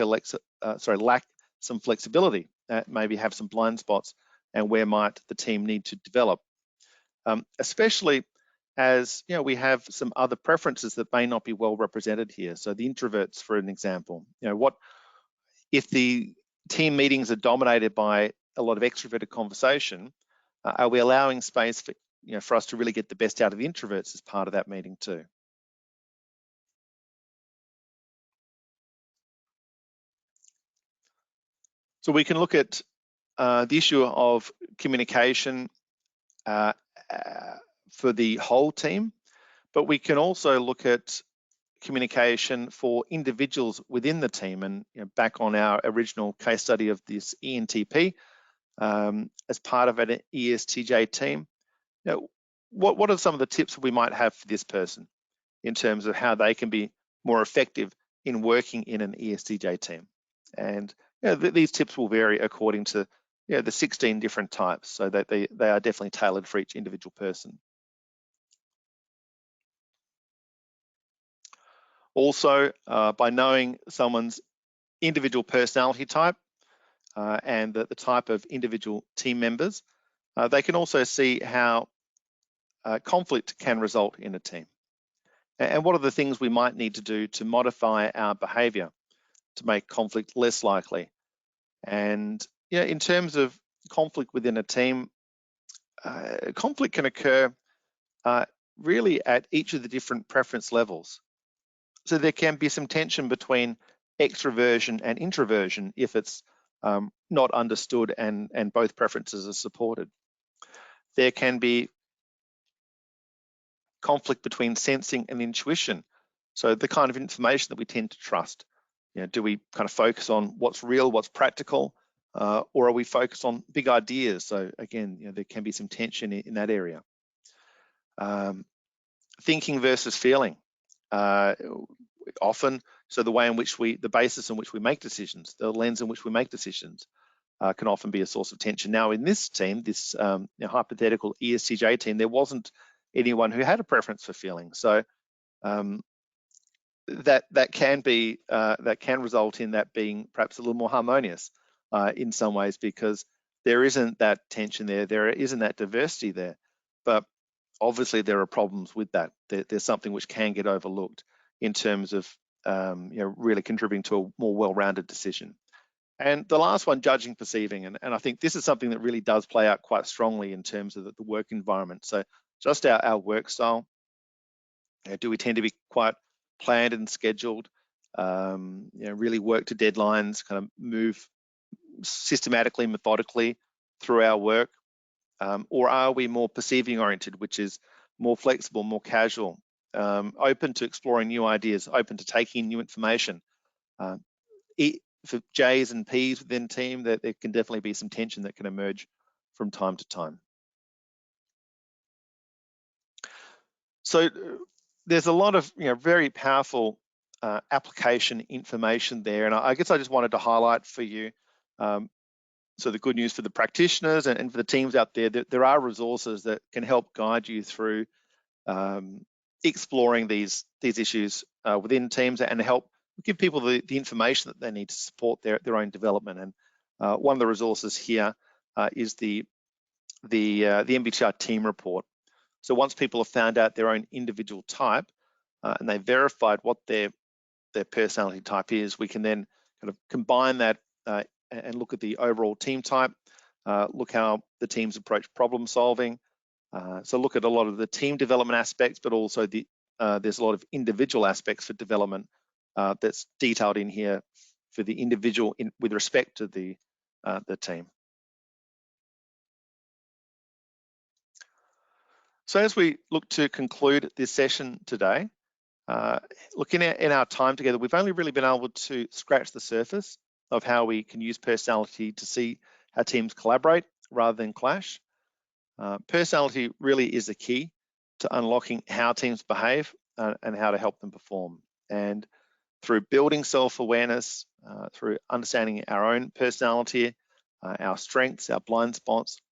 some flexibility, maybe have some blind spots, and where might the team need to develop, especially as we have some other preferences that may not be well represented here. So the introverts, for an example, what if the team meetings are dominated by a lot of extroverted conversation? Are we allowing space for for us to really get the best out of the introverts as part of that meeting too? So we can look at the issue of communication for the whole team, but we can also look at communication for individuals within the team. And back on our original case study of this ENTP, as part of an ESTJ team, what are some of the tips we might have for this person in terms of how they can be more effective in working in an ESTJ team? And these tips will vary according to the 16 different types, so that they are definitely tailored for each individual person. Also, by knowing someone's individual personality type and the type of individual team members, they can also see how conflict can result in a team. And what are the things we might need to do to modify our behavior to make conflict less likely? And in terms of conflict within a team, conflict can occur really at each of the different preference levels. So there can be some tension between extroversion and introversion if it's not understood and both preferences are supported. There can be conflict between sensing and intuition. So the kind of information that we tend to trust. Do we kind of focus on what's real, what's practical, or are we focused on big ideas? So again, there can be some tension in that area. Thinking versus feeling. Often, so the way in which the basis in which we make decisions, the lens in which we make decisions, can often be a source of tension. Now, in this team, this hypothetical ESTJ team, there wasn't anyone who had a preference for feeling. So that can result in that being perhaps a little more harmonious in some ways, because there isn't that tension there isn't that diversity there. But obviously there are problems with that. There's something which can get overlooked in terms of really contributing to a more well-rounded decision. And the last one, judging, perceiving, and I think this is something that really does play out quite strongly in terms of the work environment. So just our work style. Do we tend to be quite planned and scheduled? Really work to deadlines, kind of move systematically, methodically through our work, or are we more perceiving oriented, which is more flexible, more casual, open to exploring new ideas, open to taking new information? For J's and P's within team, there can definitely be some tension that can emerge from time to time. So there's a lot of very powerful application information there, and I guess I just wanted to highlight for you. So the good news for the practitioners and for the teams out there, that there are resources that can help guide you through exploring these issues within teams and help give people the information that they need to support their own development. And one of the resources here is the MBTI team report. So once people have found out their own individual type and they've verified what their personality type is, we can then kind of combine that and look at the overall team type, look how the teams approach problem solving. So look at a lot of the team development aspects, but also there's a lot of individual aspects for development that's detailed in here for the individual with respect to the team. So as we look to conclude this session today, looking in our time together, we've only really been able to scratch the surface of how we can use personality to see how teams collaborate rather than clash. Personality really is the key to unlocking how teams behave and how to help them perform. And through building self-awareness, through understanding our own personality, our strengths, our blind spots,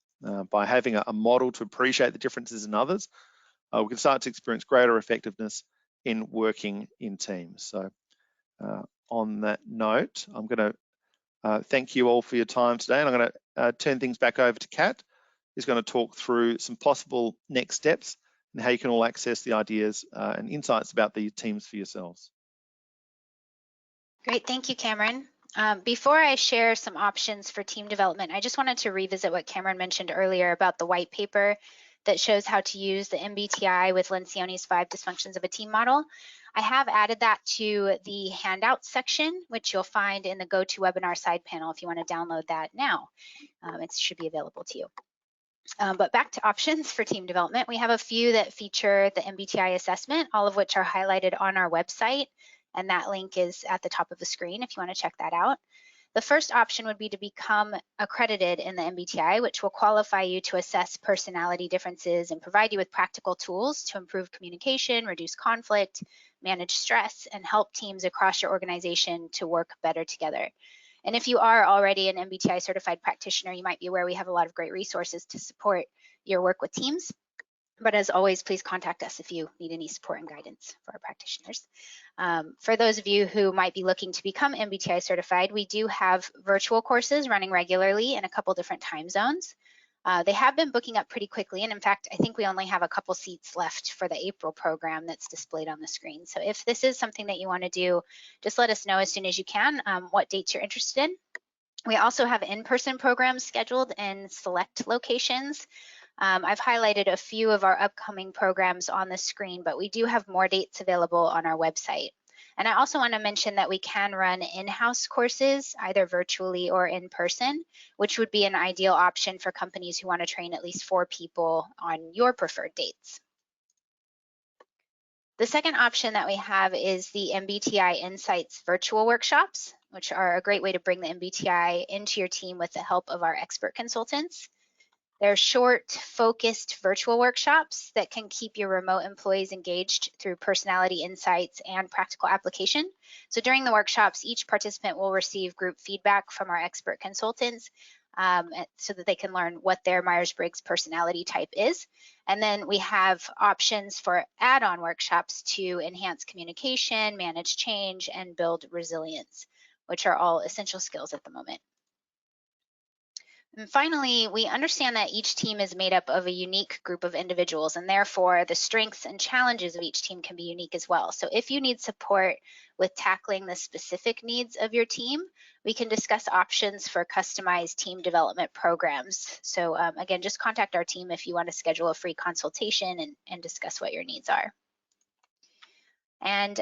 by having a model to appreciate the differences in others, we can start to experience greater effectiveness in working in teams. So on that note, I'm going to Thank you all for your time today, and I'm going to turn things back over to Kat, who's going to talk through some possible next steps and how you can all access the ideas and insights about the teams for yourselves. Great, thank you, Cameron. Before I share some options for team development, I just wanted to revisit what Cameron mentioned earlier about the white paper that shows how to use the MBTI with Lencioni's 5 dysfunctions of a team model. I have added that to the handout section, which you'll find in the GoToWebinar side panel if you want to download that now. It should be available to you. But back to options for team development, we have a few that feature the MBTI assessment, all of which are highlighted on our website, and that link is at the top of the screen if you want to check that out. The first option would be to become accredited in the MBTI, which will qualify you to assess personality differences and provide you with practical tools to improve communication, reduce conflict, manage stress, and help teams across your organization to work better together. And if you are already an MBTI certified practitioner, you might be aware we have a lot of great resources to support your work with teams. But as always, please contact us if you need any support and guidance for our practitioners. For those of you who might be looking to become MBTI certified, we do have virtual courses running regularly in a couple different time zones. They have been booking up pretty quickly, and in fact, I think we only have a couple seats left for the April program that's displayed on the screen. So if this is something that you want to do, just let us know as soon as you can what dates you're interested in. We also have in-person programs scheduled in select locations. I've highlighted a few of our upcoming programs on the screen, but we do have more dates available on our website. And I also want to mention that we can run in-house courses, either virtually or in person, which would be an ideal option for companies who want to train at least 4 people on your preferred dates. The second option that we have is the MBTI Insights virtual workshops, which are a great way to bring the MBTI into your team with the help of our expert consultants. They're short, focused virtual workshops that can keep your remote employees engaged through personality insights and practical application. So during the workshops, each participant will receive group feedback from our expert consultants so that they can learn what their Myers-Briggs personality type is. And then we have options for add-on workshops to enhance communication, manage change, and build resilience, which are all essential skills at the moment. And finally, we understand that each team is made up of a unique group of individuals, and therefore the strengths and challenges of each team can be unique as well. So if you need support with tackling the specific needs of your team, we can discuss options for customized team development programs. So again, just contact our team if you want to schedule a free consultation and discuss what your needs are. And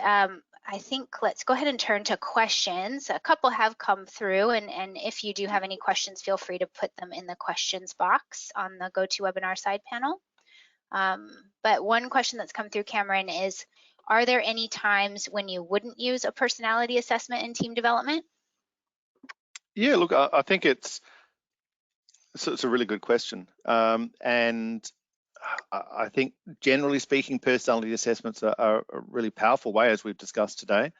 I think let's go ahead and turn to questions. A couple have come through, and if you do have any questions, feel free to put them in the questions box on the GoToWebinar side panel. But one question that's come through, Cameron, is, are there any times when you wouldn't use a personality assessment in team development? Yeah, look, I think it's a really good question. And I think, generally speaking, personality assessments are a really powerful way, as we've discussed today.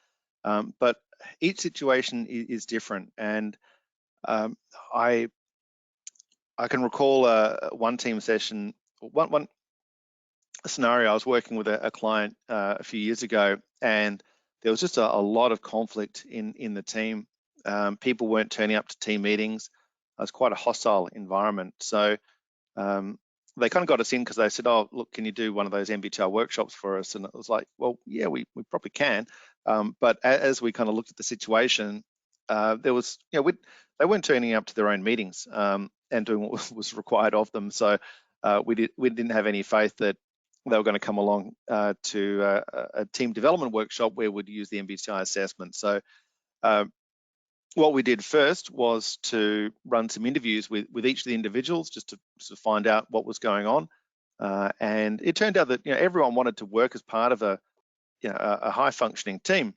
But each situation is different, and I can recall one team session, one scenario. I was working with a client a few years ago, and there was just a lot of conflict in the team. People weren't turning up to team meetings. It was quite a hostile environment. So they kind of got us in because they said, "Oh, look, can you do one of those MBTI workshops for us?" And it was like, "Well, yeah, we probably can." But as we kind of looked at the situation, there was, they weren't turning up to their own meetings and doing what was required of them. So we didn't have any faith that they were going to come along to a team development workshop where we'd use the MBTI assessment. So what we did first was to run some interviews with each of the individuals just to find out what was going on. And it turned out that everyone wanted to work as part of a high functioning team,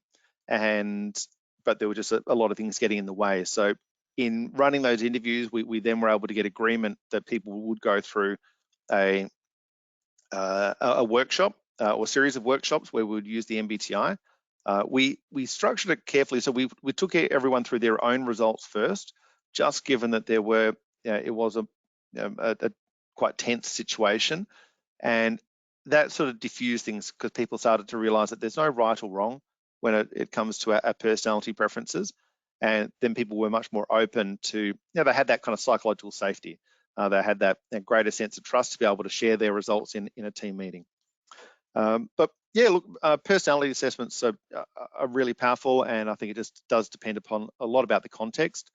but there were just a lot of things getting in the way. So in running those interviews, we then were able to get agreement that people would go through a workshop or series of workshops where we would use the MBTI. We structured it carefully, so we took everyone through their own results first, just given that there were it was a quite tense situation, and that sort of diffused things because people started to realize that there's no right or wrong when it comes to our personality preferences. and then people were much more open to, they had that kind of psychological safety. They had that greater sense of trust to be able to share their results in a team meeting. But yeah, look, personality assessments are really powerful, and I think it just does depend upon a lot about the context.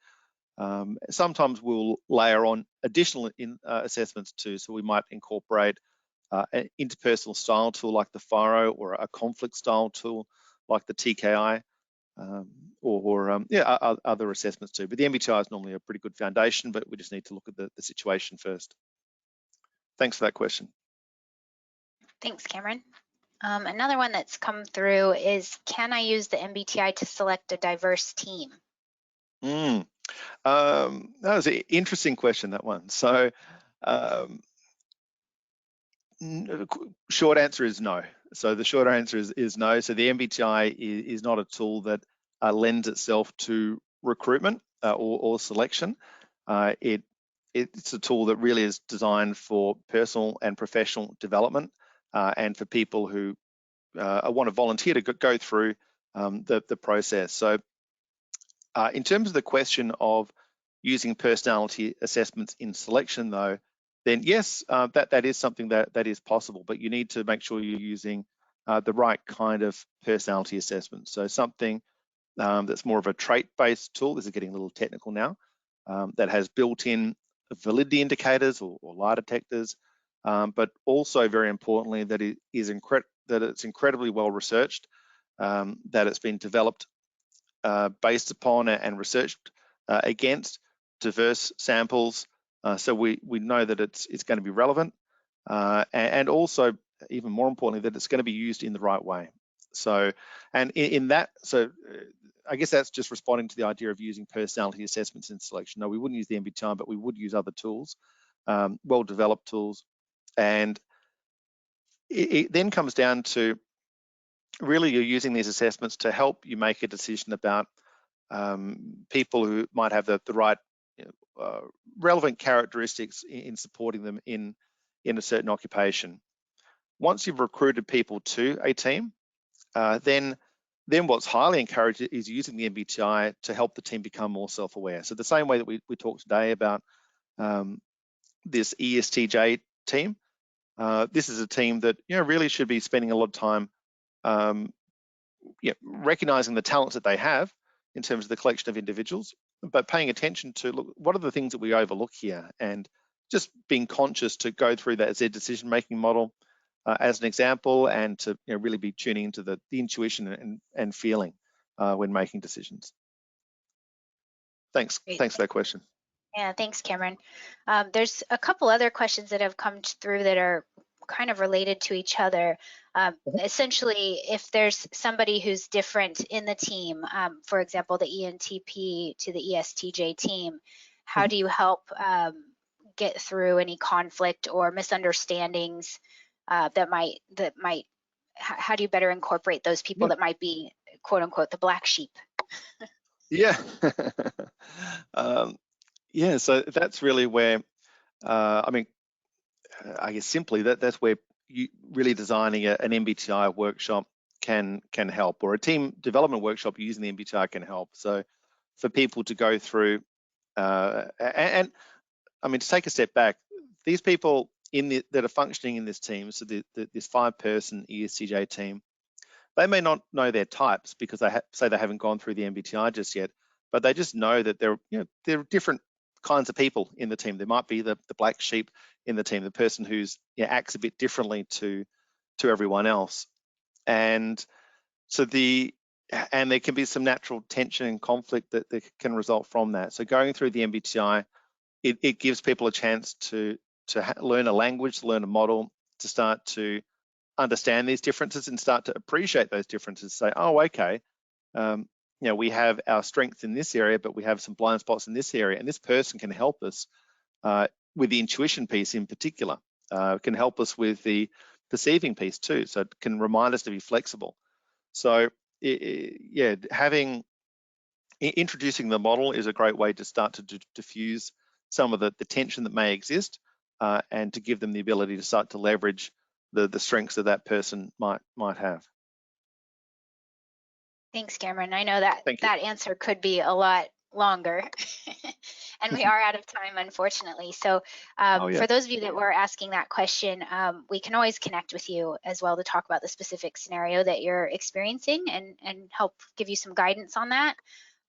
Sometimes we'll layer on additional assessments too, so we might incorporate an interpersonal style tool like the FIRO, or a conflict style tool like the TKI, other assessments too. But the MBTI is normally a pretty good foundation, but we just need to look at the situation first. Thanks for that question. Thanks, Cameron. Another one that's come through is, can I use the MBTI to select a diverse team? That was an interesting question, that one. So short answer is no. So the short answer is no. So the MBTI is not a tool that lends itself to recruitment or selection. It's a tool that really is designed for personal and professional development, and for people who want to volunteer to go through the process. So in terms of the question of using personality assessments in selection, though, then yes, that is something that is possible, but you need to make sure you're using the right kind of personality assessment. So something that's more of a trait-based tool. This is getting a little technical now. That has built-in validity indicators or lie detectors, but also very importantly that it's incredibly well researched, that it's been developed based upon and researched against diverse samples, so we know that it's going to be relevant, and also, even more importantly, that it's going to be used in the right way. So, and in that, I guess that's just responding to the idea of using personality assessments in selection. No, we wouldn't use the MBTI, but we would use other tools, well-developed tools, and it then comes down to really you're using these assessments to help you make a decision about people who might have the right relevant characteristics in supporting them in a certain occupation. Once you've recruited people to a team, then what's highly encouraged is using the MBTI to help the team become more self-aware. So the same way that we talked today about this ESTJ team, this is a team that really should be spending a lot of time recognizing the talents that they have in terms of the collection of individuals, but paying attention to, look, what are the things that we overlook here, and just being conscious to go through that Zed decision-making model as an example, and to really be tuning into the intuition and feeling when making decisions. Thanks. Great. Thanks for that question. Yeah, thanks, Cameron. There's a couple other questions that have come through that are kind of related to each other. Essentially, if there's somebody who's different in the team, for example, the ENTP to the ESTJ team, how do you help get through any conflict or misunderstandings that might, how do you better incorporate those people that might be, quote unquote, the black sheep? Yeah. Yeah, so that's really where, I guess simply that's where you really designing an MBTI workshop can help, or a team development workshop using the MBTI can help. So for people to go through, and to take a step back, these people that are functioning in this team, so this 5-person ESTJ team, they may not know their types because they say they haven't gone through the MBTI just yet, but they just know that there are different kinds of people in the team. There might be the black sheep in the team, the person who's acts a bit differently to everyone else, and so there can be some natural tension and conflict that can result from that. So going through the MBTI, it gives people a chance to learn a language, to learn a model, to start to understand these differences and start to appreciate those differences. Say, oh, okay, we have our strengths in this area, but we have some blind spots in this area, and this person can help us with the intuition piece in particular. Can help us with the perceiving piece too. So it can remind us to be flexible. So introducing the model is a great way to start to diffuse some of the tension that may exist, and to give them the ability to start to leverage the strengths that person might have. Thanks, Cameron. I know that Thank you. that answer could be a lot longer and we are out of time, unfortunately. So Oh yeah, for those of you that were asking that question, we can always connect with you as well to talk about the specific scenario that you're experiencing and help give you some guidance on that.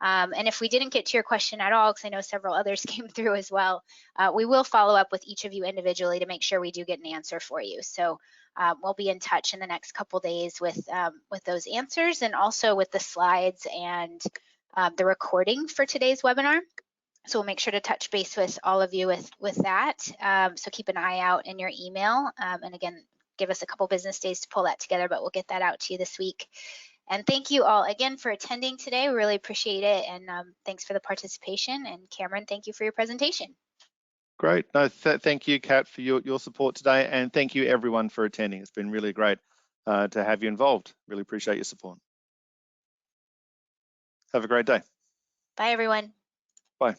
And if we didn't get to your question at all, because I know several others came through as well, we will follow up with each of you individually to make sure we do get an answer for you. So we'll be in touch in the next couple days with those answers and also with the slides and the recording for today's webinar. So we'll make sure to touch base with all of you with that. So keep an eye out in your email. And again, give us a couple business days to pull that together, but we'll get that out to you this week. And thank you all again for attending today. We really appreciate it. And thanks for the participation. And Cameron, thank you for your presentation. great. No, thank you, Kat, for your support today, and thank you everyone for attending. It's been really great to have you involved. Really appreciate your support. Have a great day. Bye, everyone. Bye.